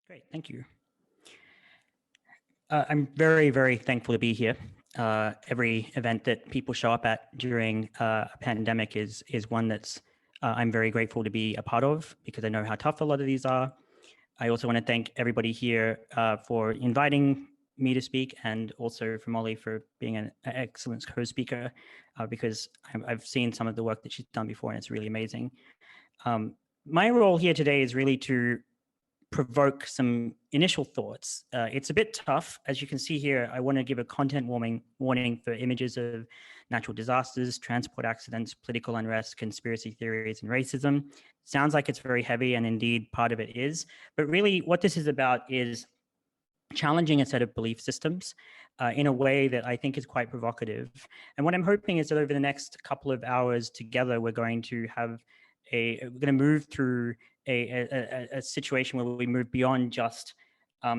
Great, thank you. I'm very, very thankful to be here. Every event that people show up at during a pandemic is one that's I'm very grateful to be a part of, because I know how tough a lot of these are. I also want to thank everybody here for inviting me to speak, and also for Molly for being an excellent co-speaker, because I've seen some of the work that she's done before, and it's really amazing. My role here today is really to provoke some initial thoughts. It's a bit tough. As you can see here, I want to give a content warning for images of natural disasters, transport accidents, political unrest, conspiracy theories, and racism. Sounds like it's very heavy, and indeed part of it is. But really what this is about is challenging a set of belief systems in a way that I think is quite provocative. And what I'm hoping is that over the next couple of hours together, we're going to move through a situation where we move beyond just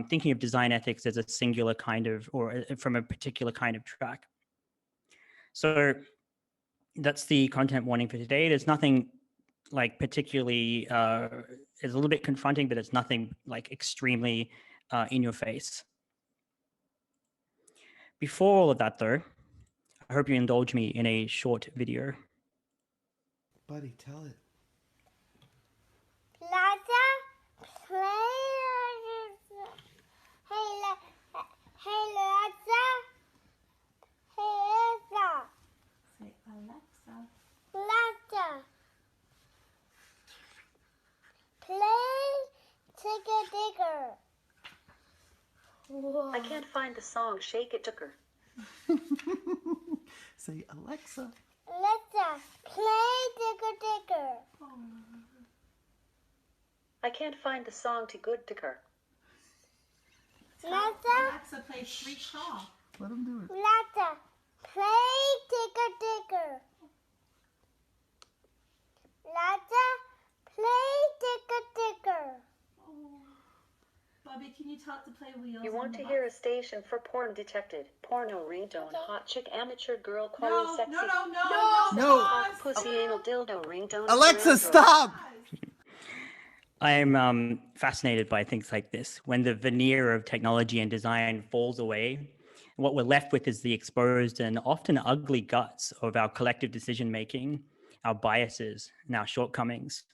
thinking of design ethics as a singular kind of, or from a particular kind of track. So that's the content warning for today. There's nothing like particularly, it's a little bit confronting, but it's nothing like extremely in your face. Before all of that though, I hope you indulge me in a short video. Buddy, tell it. Whoa. I can't find the song Shake It Took Her. Say, Alexa. Alexa, play Digger Digger. I can't find the song Too Good to Her. Alexa, play Sweet Shaw. Let him do it. Alexa, play Digger Digger. Alexa, play Digger Digger. Bobby, can you tell it to play Wheels? You want to hear a station for porn detected. Porno ringtone, hot chick, amateur girl, calling sexy. No. Hot pussy, anal dildo ringtone. Alexa, stop! I'm fascinated by things like this. When the veneer of technology and design falls away, what we're left with is the exposed and often ugly guts of our collective decision-making, our biases, and our shortcomings.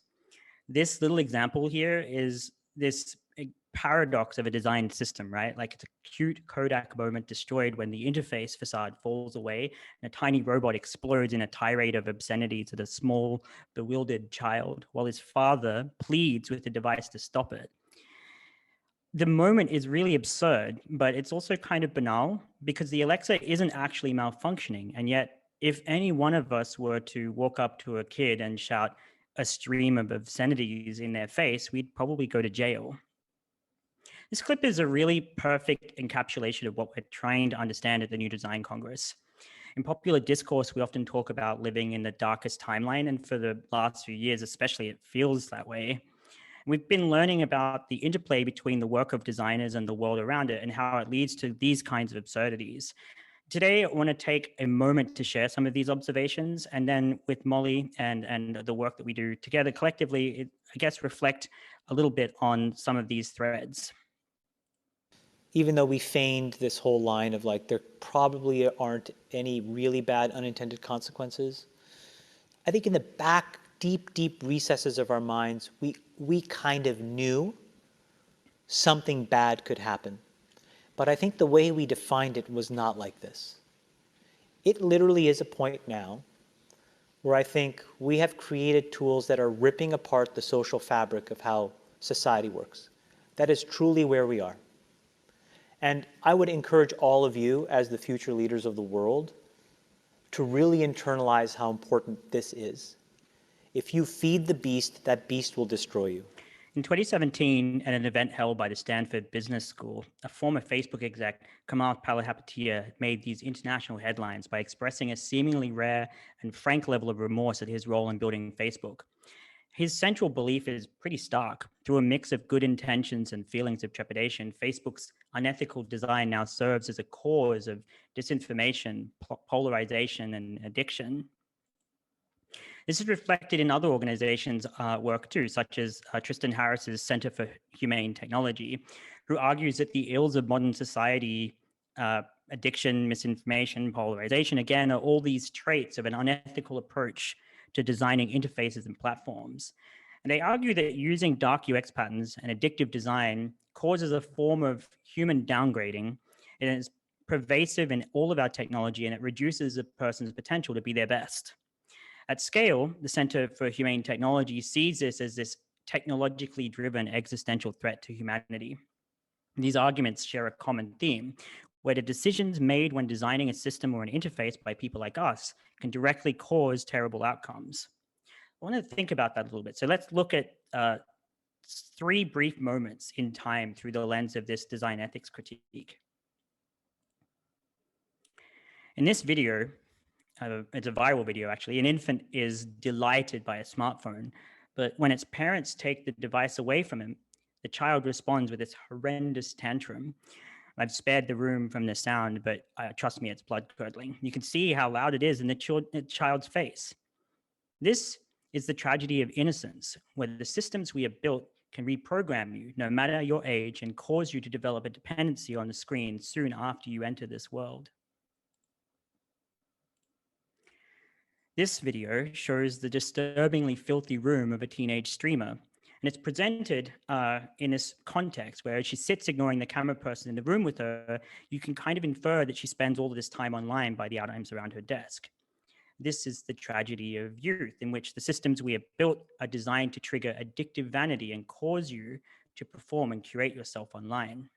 This little example here is this paradox of a design system, right? Like, it's a cute Kodak moment destroyed when the interface facade falls away and a tiny robot explodes in a tirade of obscenity to the small, bewildered child, while his father pleads with the device to stop it. The moment is really absurd, but it's also kind of banal, because the Alexa isn't actually malfunctioning. And yet, if any one of us were to walk up to a kid and shout a stream of obscenities in their face, we'd probably go to jail. This clip is a really perfect encapsulation of what we're trying to understand at the New Design Congress. In popular discourse, we often talk about living in the darkest timeline, and for the last few years especially, it feels that way. We've been learning about the interplay between the work of designers and the world around it, and how it leads to these kinds of absurdities. Today, I want to take a moment to share some of these observations, and then with Molly and the work that we do together collectively, I guess reflect a little bit on some of these threads. Even though we feigned this whole line of like, there probably aren't any really bad unintended consequences, I think in the back, deep recesses of our minds, we kind of knew something bad could happen. But I think the way we defined it was not like this. It literally is a point now where I think we have created tools that are ripping apart the social fabric of how society works. That is truly where we are. And I would encourage all of you, as the future leaders of the world, to really internalize how important this is. If you feed the beast, that beast will destroy you. In 2017, at an event held by the Stanford Business School, a former Facebook exec, Kamal Palihapitiya, made these international headlines by expressing a seemingly rare and frank level of remorse at his role in building Facebook. His central belief is pretty stark. Through a mix of good intentions and feelings of trepidation, Facebook's unethical design now serves as a cause of disinformation, polarization, and addiction. This is reflected in other organizations' work too, such as Tristan Harris's Center for Humane Technology, who argues that the ills of modern society, addiction, misinformation, polarization, again, are all these traits of an unethical approach to designing interfaces and platforms. And they argue that using dark UX patterns and addictive design causes a form of human downgrading, and it's pervasive in all of our technology, and it reduces a person's potential to be their best. At scale, the Center for Humane Technology sees this as this technologically driven existential threat to humanity. These arguments share a common theme, where the decisions made when designing a system or an interface by people like us can directly cause terrible outcomes. I want to think about that a little bit. So let's look at 3 brief moments in time through the lens of this design ethics critique. In this video, it's a viral video actually, an infant is delighted by a smartphone, but when its parents take the device away from him, the child responds with this horrendous tantrum. I've spared the room from the sound, but trust me, it's blood curdling. You can see how loud it is in the child's face. This is the tragedy of innocence, where the systems we have built can reprogram you no matter your age and cause you to develop a dependency on the screen soon after you enter this world. This video shows the disturbingly filthy room of a teenage streamer, and it's presented in this context where she sits ignoring the camera person in the room with her. You can kind of infer that she spends all of this time online by the items around her desk. This is the tragedy of youth, in which the systems we have built are designed to trigger addictive vanity and cause you to perform and curate yourself online.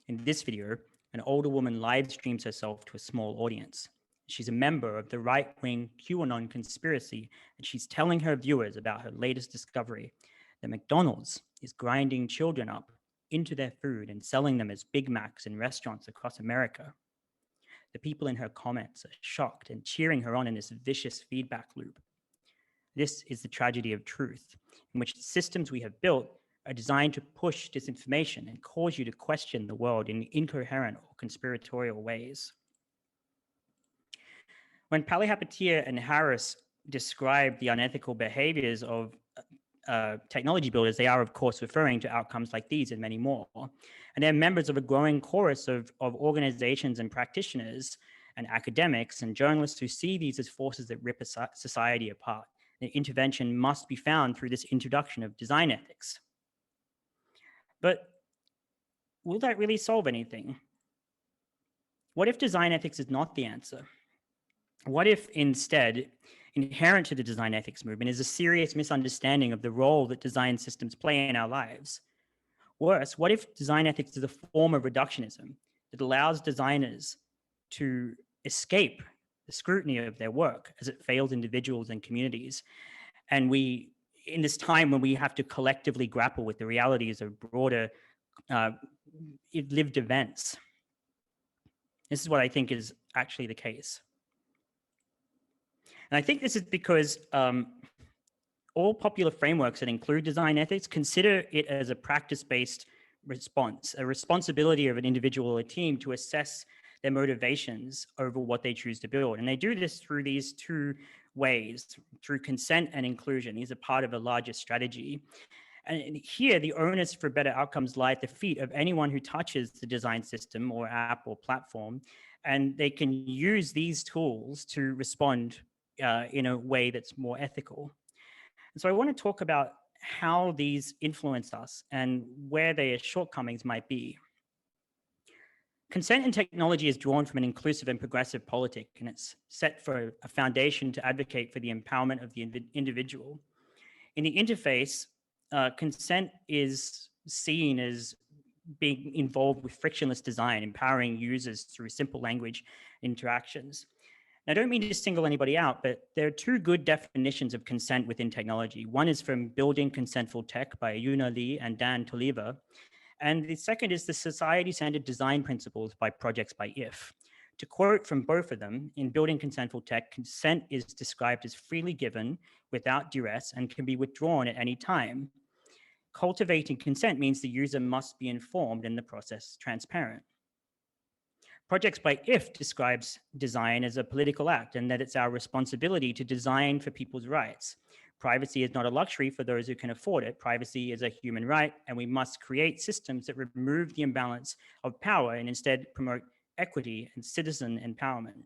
In this video, an older woman live streams herself to a small audience. She's a member of the right-wing QAnon conspiracy, and she's telling her viewers about her latest discovery, that McDonald's is grinding children up into their food and selling them as Big Macs in restaurants across America. The people in her comments are shocked and cheering her on in this vicious feedback loop. This is the tragedy of truth, in which the systems we have built are designed to push disinformation and cause you to question the world in incoherent or conspiratorial ways. When Palihapitiya and Harris describe the unethical behaviors of technology builders, they are, of course, referring to outcomes like these and many more. And they're members of a growing chorus of organizations and practitioners and academics and journalists who see these as forces that rip a society apart. The intervention must be found through this introduction of design ethics. But will that really solve anything? What if design ethics is not the answer? What if instead, inherent to the design ethics movement is a serious misunderstanding of the role that design systems play in our lives? Worse, what if design ethics is a form of reductionism that allows designers to escape the scrutiny of their work as it fails individuals and communities? And we, in this time when we have to collectively grapple with the realities of broader lived events. This is what I think is actually the case. And I think this is because all popular frameworks that include design ethics consider it as a practice-based response, a responsibility of an individual or a team to assess their motivations over what they choose to build. And they do this through these 2 ways, through consent and inclusion. These are part of a larger strategy. And here, the onus for better outcomes lie at the feet of anyone who touches the design system or app or platform, and they can use these tools to respond in a way that's more ethical. And so I want to talk about how these influence us and where their shortcomings might be. Consent in technology is drawn from an inclusive and progressive politic, and it's set for a foundation to advocate for the empowerment of the individual. In the interface, consent is seen as being involved with frictionless design, empowering users through simple language interactions. Now, I don't mean to single anybody out, but there are 2 good definitions of consent within technology. One is from Building Consentful Tech by Yuna Lee and Dan Toliva. And the second is the Society-Centered Design Principles by Projects by IF. To quote from both of them, in Building Consentful Tech, consent is described as freely given without duress and can be withdrawn at any time. Cultivating consent means the user must be informed and the process transparent. Projects by IF describes design as a political act and that it's our responsibility to design for people's rights. Privacy is not a luxury for those who can afford it. Privacy is a human right, and we must create systems that remove the imbalance of power and instead promote equity and citizen empowerment.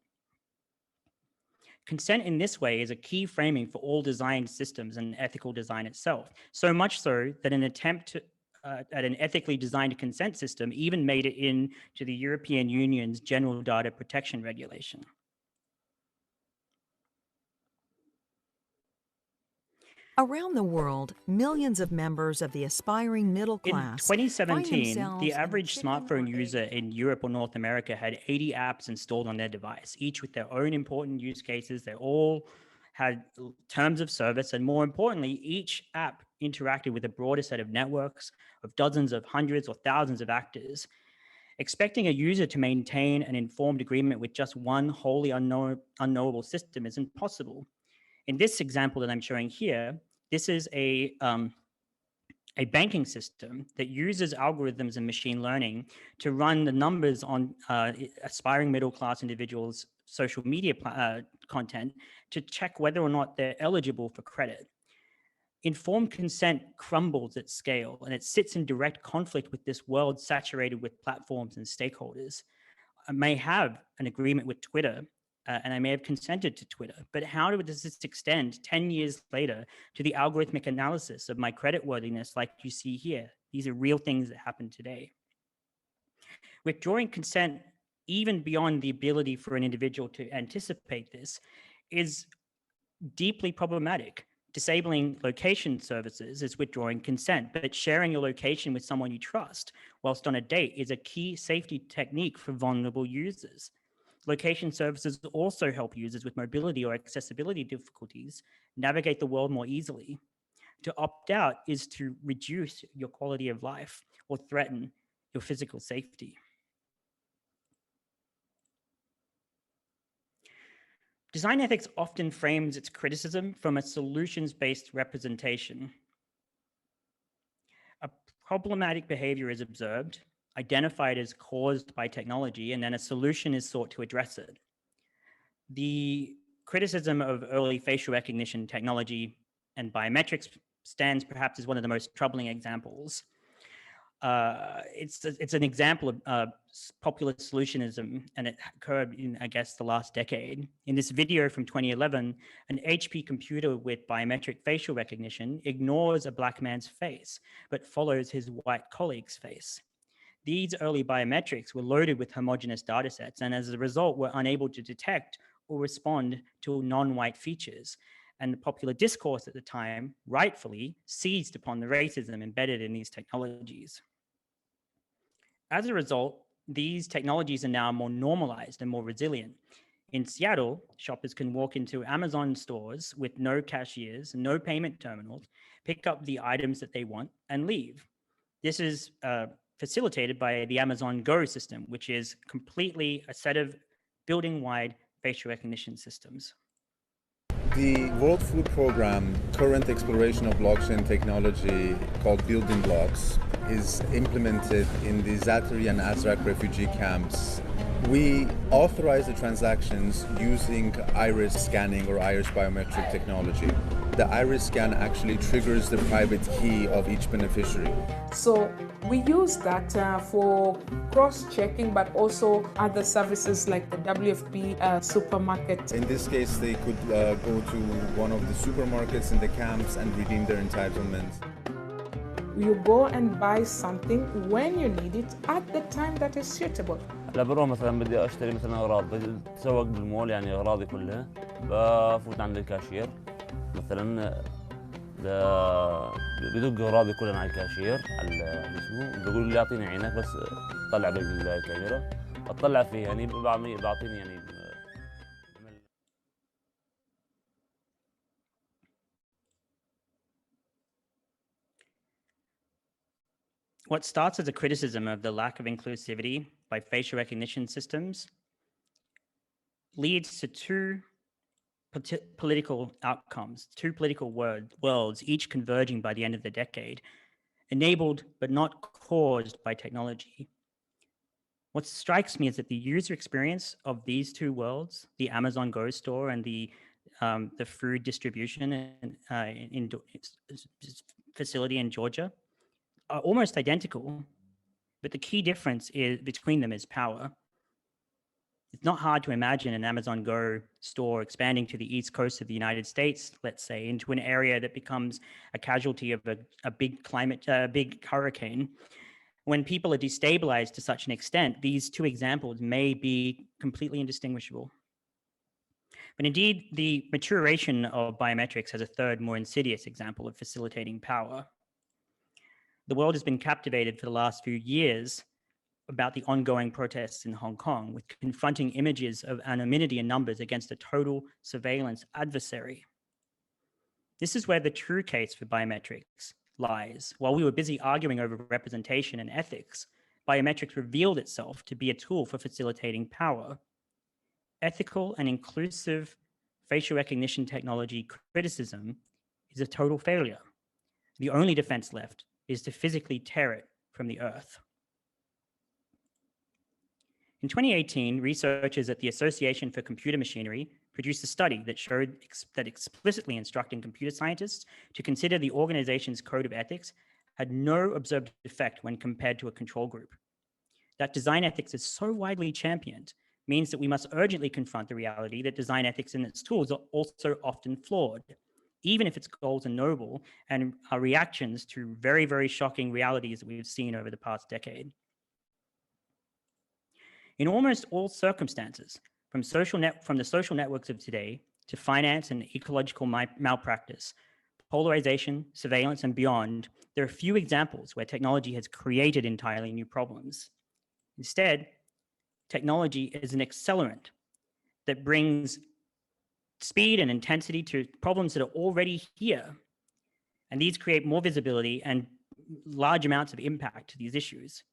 Consent in this way is a key framing for all design systems and ethical design itself, so much so that an attempt to at an ethically designed consent system even made it into the European Union's General Data Protection Regulation. Around the world, millions of members of the aspiring middle In class 2017, find the themselves in a average chicken smartphone or user egg. in Europe or North America had 80 apps installed on their device, each with their own important use cases. They all had terms of service, and more importantly, each app interacted with a broader set of networks of dozens of hundreds or thousands of actors. Expecting a user to maintain an informed agreement with just one wholly unknowable system is impossible. In this example that I'm showing here, this is a banking system that uses algorithms and machine learning to run the numbers on aspiring middle class individuals' social media content to check whether or not they're eligible for credit. Informed consent crumbles at scale, and it sits in direct conflict with this world saturated with platforms and stakeholders. I may have an agreement with Twitter, and I may have consented to Twitter, but how does this extend 10 years later to the algorithmic analysis of my creditworthiness like you see here? These are real things that happen today. Withdrawing consent, even beyond the ability for an individual to anticipate this, is deeply problematic. Disabling location services is withdrawing consent, but sharing your location with someone you trust whilst on a date is a key safety technique for vulnerable users. Location services also help users with mobility or accessibility difficulties navigate the world more easily. To opt out is to reduce your quality of life or threaten your physical safety. Design ethics often frames its criticism from a solutions-based representation. A problematic behavior is observed, identified as caused by technology, and then a solution is sought to address it. The criticism of early facial recognition technology and biometrics stands perhaps as one of the most troubling examples. It's an example of popular solutionism, and it occurred in, I guess, the last decade. In this video from 2011, an HP computer with biometric facial recognition ignores a black man's face, but follows his white colleague's face. These early biometrics were loaded with homogeneous data sets, and as a result, were unable to detect or respond to non-white features. And the popular discourse at the time, rightfully, seized upon the racism embedded in these technologies. As a result, these technologies are now more normalized and more resilient. In Seattle, shoppers can walk into Amazon stores with no cashiers, no payment terminals, pick up the items that they want and leave. This is facilitated by the Amazon Go system, which is completely a set of building-wide facial recognition systems. The World Food Programme current exploration of blockchain technology called Building Blocks is implemented in the Zaatari and Azraq refugee camps. We authorize the transactions using iris scanning or iris biometric technology. The iris scan actually triggers the private key of each beneficiary. So we use that for cross-checking, but also other services like the WFP supermarket. In this case, they could go to one of the supermarkets in the camps and redeem their entitlements. You go and buy something when you need it at the time that is suitable. هلا بروح مثلا بدي اشتري مثلا اغراض، بتسوق بالمول يعني اغراضي كلها، بفوت عند الكاشير مثلا بدق اغراضي كلها مع الكاشير على اسمه، بقول لي اعطيني عينك بس طلع بالكاميرا، اطلع فيه يعني بعطيني يعني. What starts as a criticism of the lack of inclusivity by facial recognition systems leads to two political outcomes, two political worlds, each converging by the end of the decade, enabled but not caused by technology. What strikes me is that the user experience of these two worlds, the Amazon Go store and the food distribution facility in Georgia, are almost identical, but the key difference between them is power. It's not hard to imagine an Amazon Go store expanding to the east coast of the United States, let's say, into an area that becomes a casualty of a big hurricane. When people are destabilized to such an extent, these two examples may be completely indistinguishable. But indeed, the maturation of biometrics has a third, more insidious example of facilitating power. The world has been captivated for the last few years about the ongoing protests in Hong Kong, with confronting images of anonymity in numbers against a total surveillance adversary. This is where the true case for biometrics lies. While we were busy arguing over representation and ethics, biometrics revealed itself to be a tool for facilitating power. Ethical and inclusive facial recognition technology criticism is a total failure. The only defense left is to physically tear it from the earth. In 2018, researchers at the Association for Computer Machinery produced a study that showed that explicitly instructing computer scientists to consider the organization's code of ethics had no observed effect when compared to a control group. That design ethics is so widely championed means that we must urgently confront the reality that design ethics and its tools are also often flawed, even if its goals are noble and are reactions to very, very shocking realities that we've seen over the past decade. In almost all circumstances, from the social networks of today to finance and ecological malpractice, polarization, surveillance, and beyond, there are few examples where technology has created entirely new problems. Instead, technology is an accelerant that brings speed and intensity to problems that are already here. And these create more visibility and large amounts of impact to these issues.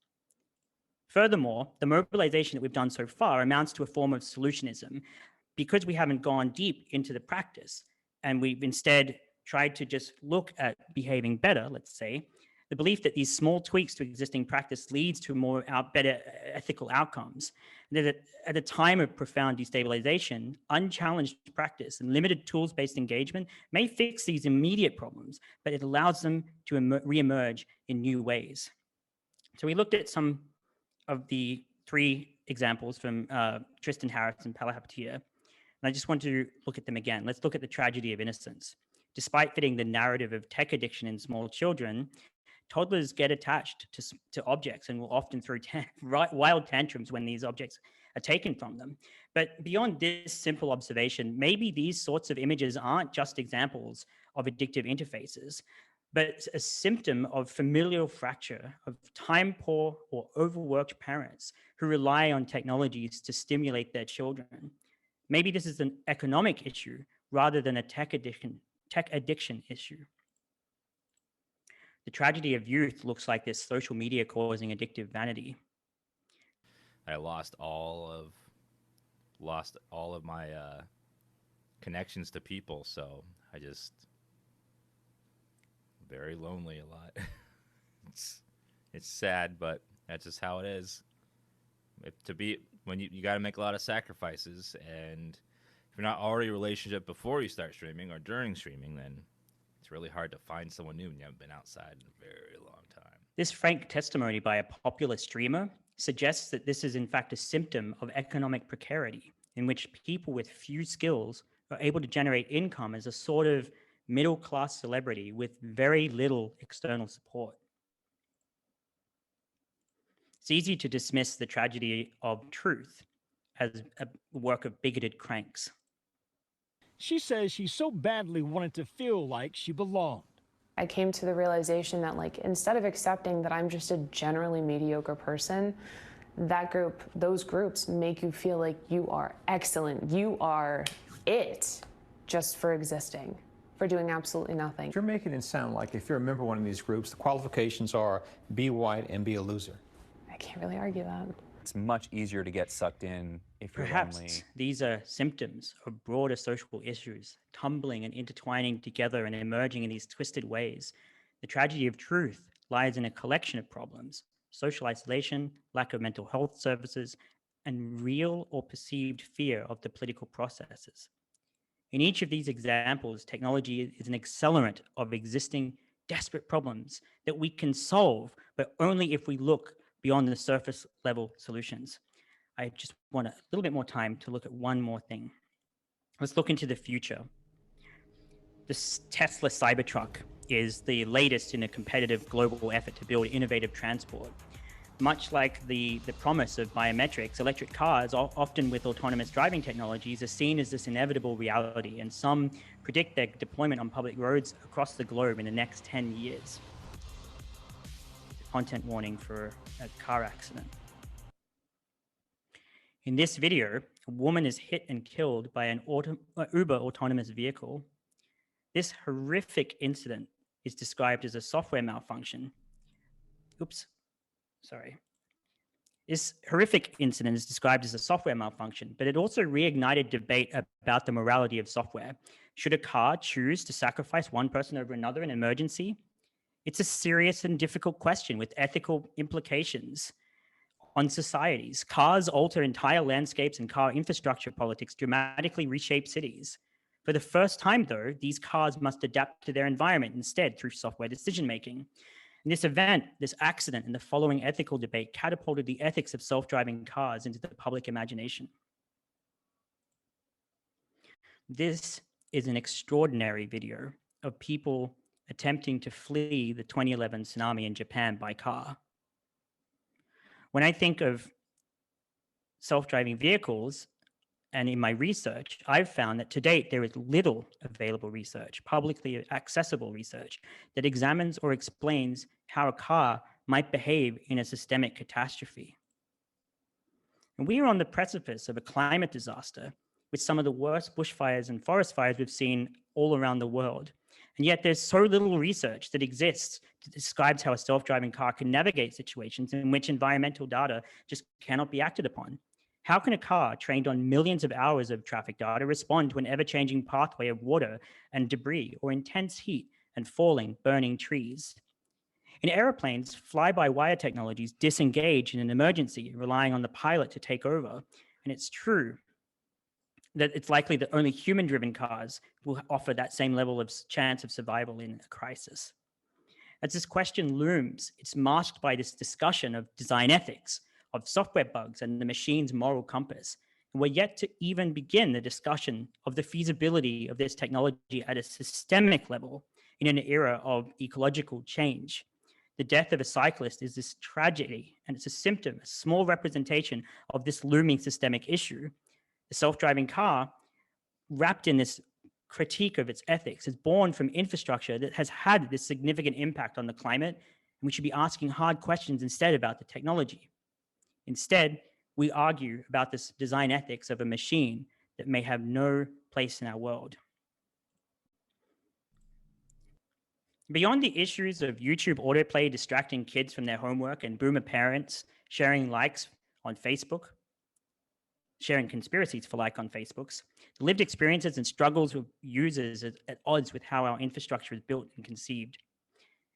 Furthermore, the mobilization that we've done so far amounts to a form of solutionism because we haven't gone deep into the practice and we've instead tried to just look at behaving better, let's say. The belief that these small tweaks to existing practice leads to better ethical outcomes. That at a time of profound destabilization, unchallenged practice and limited tools-based engagement may fix these immediate problems, but it allows them to reemerge in new ways. So we looked at some of the three examples from Tristan Harris and Palihapitiya, and I just want to look at them again. Let's look at the tragedy of innocence. Despite fitting the narrative of tech addiction in small children, toddlers get attached to objects and will often throw wild tantrums when these objects are taken from them. But beyond this simple observation, maybe these sorts of images aren't just examples of addictive interfaces, but a symptom of familial fracture of time-poor or overworked parents who rely on technologies to stimulate their children. Maybe this is an economic issue rather than a tech addiction issue. The tragedy of youth looks like this social media causing addictive vanity. I lost all of my connections to people, so I just very lonely a lot. It's sad, but that's just how it is. When you got to make a lot of sacrifices, and if you're not already in a relationship before you start streaming or during streaming, then it's really hard to find someone new when you haven't been outside in a very long time. This frank testimony by a popular streamer suggests that this is in fact a symptom of economic precarity, in which people with few skills are able to generate income as a sort of middle-class celebrity with very little external support. It's easy to dismiss the tragedy of truth as a work of bigoted cranks. She says she so badly wanted to feel like she belonged. I came to the realization that, like, instead of accepting that I'm just a generally mediocre person, those groups make you feel like you are excellent. You are it just for existing, for doing absolutely nothing. You're making it sound like if you're a member of one of these groups, the qualifications are be white and be a loser. I can't really argue that. It's much easier to get sucked in if you're Perhaps lonely. These are symptoms of broader social issues, tumbling and intertwining together and emerging in these twisted ways. The tragedy of truth lies in a collection of problems, social isolation, lack of mental health services, and real or perceived fear of the political processes. In each of these examples, technology is an accelerant of existing desperate problems that we can solve, but only if we look beyond the surface level solutions. I just want a little bit more time to look at one more thing. Let's look into the future. This Tesla Cybertruck is the latest in a competitive global effort to build innovative transport. Much like the promise of biometrics, electric cars, often with autonomous driving technologies, are seen as this inevitable reality, and some predict their deployment on public roads across the globe in the next 10 years. Content warning for a car accident. In this video, a woman is hit and killed by an Uber autonomous vehicle. This horrific incident is described as a software malfunction. This horrific incident is described as a software malfunction, but it also reignited debate about the morality of software. Should a car choose to sacrifice one person over another in an emergency? It's a serious and difficult question with ethical implications on societies. Cars alter entire landscapes, and car infrastructure politics dramatically reshape cities. For the first time, though, these cars must adapt to their environment instead through software decision-making. And this event, this accident, and the following ethical debate catapulted the ethics of self-driving cars into the public imagination. This is an extraordinary video of people attempting to flee the 2011 tsunami in Japan by car. When I think of self-driving vehicles, and in my research, I've found that to date, there is little available research, publicly accessible research, that examines or explains how a car might behave in a systemic catastrophe. And we are on the precipice of a climate disaster with some of the worst bushfires and forest fires we've seen all around the world. And yet there's so little research that exists that describes how a self-driving car can navigate situations in which environmental data just cannot be acted upon. How can a car trained on millions of hours of traffic data respond to an ever-changing pathway of water and debris, or intense heat and falling, burning trees? In airplanes, fly-by-wire technologies disengage in an emergency, relying on the pilot to take over. And it's true that it's likely that only human-driven cars will offer that same level of chance of survival in a crisis. As this question looms, it's masked by this discussion of design ethics, of software bugs, and the machine's moral compass. And we're yet to even begin the discussion of the feasibility of this technology at a systemic level in an era of ecological change. The death of a cyclist is this tragedy, and it's a symptom, a small representation of this looming systemic issue. The self-driving car, wrapped in this critique of its ethics, is born from infrastructure that has had this significant impact on the climate, and we should be asking hard questions instead about the technology. Instead, we argue about this design ethics of a machine that may have no place in our world. Beyond the issues of YouTube autoplay distracting kids from their homework and boomer parents sharing likes on Facebook, sharing conspiracies for like on Facebooks, the lived experiences and struggles of users at odds with how our infrastructure is built and conceived,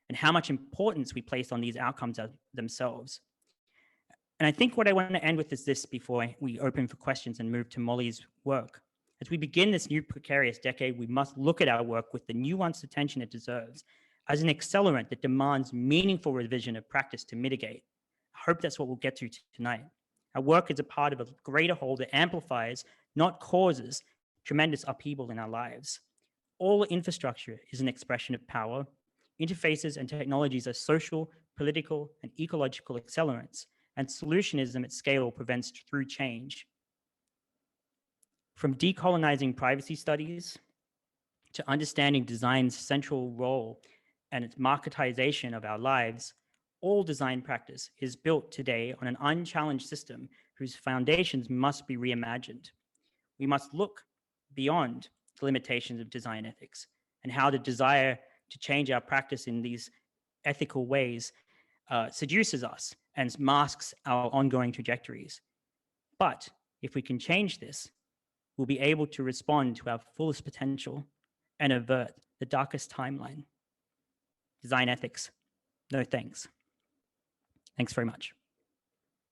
and how much importance we place on these outcomes themselves. And I think what I want to end with is this before we open for questions and move to Molly's work. As we begin this new precarious decade, we must look at our work with the nuanced attention it deserves as an accelerant that demands meaningful revision of practice to mitigate. I hope that's what we'll get to tonight. Our work is a part of a greater whole that amplifies, not causes, tremendous upheaval in our lives. All infrastructure is an expression of power. Interfaces and technologies are social, political, and ecological accelerants, and solutionism at scale prevents true change. From decolonizing privacy studies to understanding design's central role and its marketization of our lives, all design practice is built today on an unchallenged system whose foundations must be reimagined. We must look beyond the limitations of design ethics and how the desire to change our practice in these ethical ways seduces us and masks our ongoing trajectories. But if we can change this, we'll be able to respond to our fullest potential and avert the darkest timeline. Design ethics, no thanks. Thanks very much.